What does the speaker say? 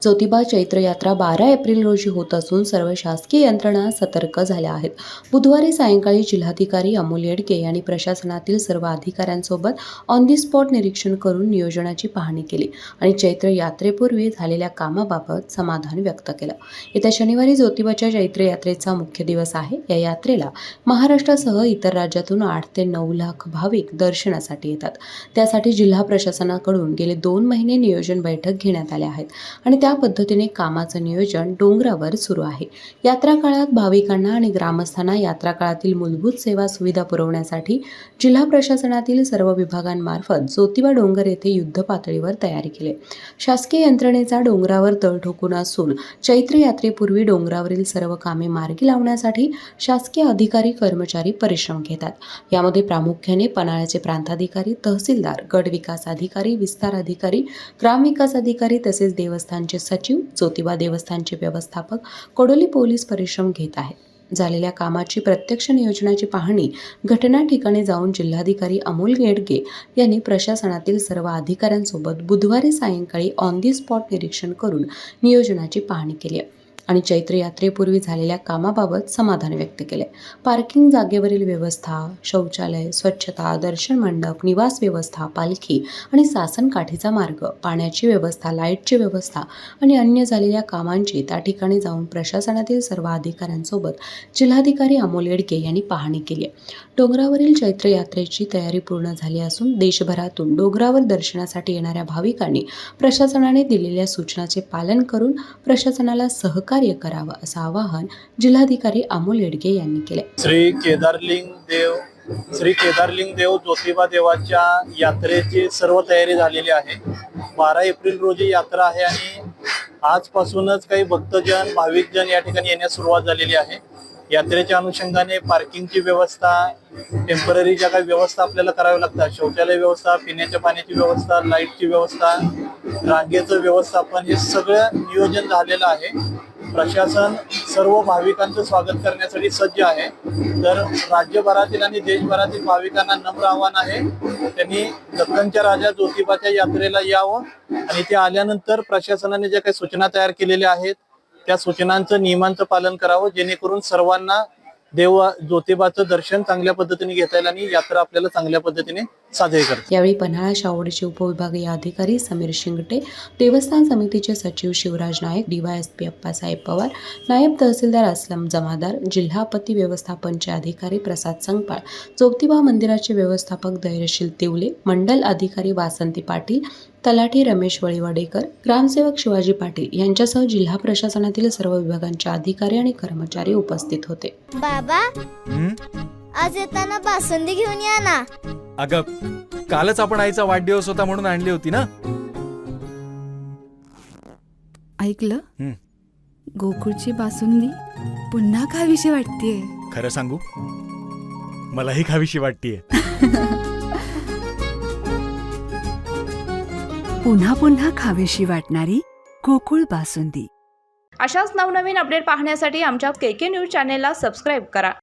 ज्योतिबा चैत्र यात्रा 12 एप्रिल रोजी होत असून सर्व शासकीय यंत्रणा सतर्क झाल्या आहेत. बुधवारी सायंकाळी जिल्हाधिकारी अमोल येडगे यांनी प्रशासनातील सर्व अधिकाऱ्यांसोबत ऑन दी स्पॉट निरीक्षण करून नियोजनाची पाहणी केली आणि चैत्र यात्रेपूर्वी झालेल्या कामाबाबत समाधान व्यक्त केलं. येत्या शनिवारी ज्योतिबाच्या चैत्र यात्रेचा मुख्य दिवस आहे. या यात्रेला महाराष्ट्रासह इतर राज्यातून 8 ते 9 लाख भाविक दर्शनासाठी येतात. त्यासाठी जिल्हा प्रशासनाकडून गेले 2 महिने नियोजन बैठक घेण्यात आल्या आहेत आणि त्या पद्धतीने कामाचं नियोजन डोंगरावर सुरू आहे. यात्रा काळात भाविकांना आणि ग्रामस्थांना यात्रा काळातील मूलभूत सेवा सुविधा पुरवण्यासाठी जिल्हा प्रशासनातील सर्व विभागांमार्फत ज्योतिबा डोंगर येथे युद्ध पातळीवर तयारी केली. शासकीय यंत्रणेचा डोंगरावर तळ ठोकून असून चैत्र यात्रेपूर्वी डोंगरावरील सर्व कामे मार्गी लावण्यासाठी शासकीय अधिकारी कर्मचारी परिश्रम घेतात. यामध्ये प्रामुख्याने पन्हाळ्याचे प्रांताधिकारी, तहसीलदार, गट विकास अधिकारी, विस्तार अधिकारी, ग्रामविकास अधिकारी तसेच देवस्थानचे सचिव, ज्योतिबा देवस्थानचे व्यवस्थापक, कोडोली पोलीस परिश्रम घेत आहेत. झालेल्या कामाची प्रत्यक्ष नियोजनाची पाहणी घटना ठिकाणी जाऊन जिल्हाधिकारी अमोल येडगे यांनी प्रशासनातील सर्व अधिकाऱ्यांसोबत बुधवारी सायंकाळी ऑन दी स्पॉट निरीक्षण करून नियोजनाची पाहणी केली आणि चैत्र यात्रेपूर्वी झालेल्या कामाबाबत समाधान व्यक्त केले. पार्किंग जागेवरील व्यवस्था, शौचालय, स्वच्छता, दर्शन मंडप, निवास व्यवस्था, पालखी आणि सासनकाठीचा मार्ग, पाण्याची व्यवस्था, लाईटची व्यवस्था आणि अन्य झालेल्या कामांची त्या ठिकाणी जाऊन प्रशासनातील सर्व अधिकाऱ्यांसोबत जिल्हाधिकारी अमोल येडगे यांनी पाहणी केली. डोंगरावरील चैत्र यात्रेची तयारी पूर्ण झाली असून देशभरातून डोंगरावर दर्शनासाठी येणाऱ्या भाविकांनी प्रशासनाने दिलेल्या सूचनाचे पालन करून प्रशासनाला सहकार्य करावं असं आवाहन जिल्हाधिकारी अमोल येडगे यांनी केले. श्री केदारलिंग देव ज्योतिबा देवाच्या यात्रेची सर्व तयारी झालेली आहे. 12 एप्रिल रोजी यात्रा आहे आणि आजपासूनच काही भक्तजन, भाविकजन या ठिकाणी येण्यास सुरुवात झालेली आहे. यात्रेच्या अनुषंगाने पार्किंगची व्यवस्था, टेम्पररी ज्या काही व्यवस्था आपल्याला कराव्या लागतात, शौचालय व्यवस्था, पिण्याच्या पाण्याची व्यवस्था, लाईटची व्यवस्था, रांगेचं व्यवस्थापन, हे सगळं नियोजन झालेलं आहे. प्रशासन सर्व भाविकांचं स्वागत करण्यासाठी सज्ज आहे. तर राज्यभरातील आणि देशभरातील भाविकांना नम्र आव्हान आहे, त्यांनी दक्खनच्या राजा ज्योतिबाच्या यात्रेला यावं आणि ते आल्यानंतर प्रशासनाने ज्या काही सूचना तयार केलेल्या आहेत त्या सूचनांचं, नियमांचं पालन करावं, जेणेकरून सर्वांना ज्योतिबाचं दर्शन चांगल्या पद्धतीने घेता येईल आणि यात्रा आपल्याला चांगल्या पद्धतीने साजरी करते. यावेळी पन्हाळा शावडीचे उपविभागीय अधिकारी समीर शिंगटे, देवस्थान समितीचे सचिव शिवराज नाईक, DYSP अप्पासाहेब पवार, नायब तहसीलदार असलम जमादार, जिल्हा आपत्ती व्यवस्थापनचे अधिकारी प्रसाद संगपाळ, ज्योतिबा मंदिराचे व्यवस्थापक धैर्यशील तिवले, मंडल अधिकारी वासंती पाटील, तलाठी रमेश वळीवडेकर, ग्रामसेवक शिवाजी पाटील यांच्यासह जिल्हा प्रशासनातील सर्व विभागांचे अधिकारी आणि कर्मचारी उपस्थित होते. बाबा, आज येताना बासुंदी घेऊन या ना. अगं, कालच आपण आईचा वाढदिवस होता म्हणून आणली होती ना. ऐकलं, गोकुळची बासुंदी पुन्हा खावीशी वाटतेय. खरं सांगू, मलाही खावीशी वाटतेय. पुन्हा पुन्हा खावीशी वाटणारी गोकुळ बासुंदी. अशाच नवनवीन अपडेट पाहण्यासाठी आमच्या KK न्यूज चॅनेलला सबस्क्राईब करा.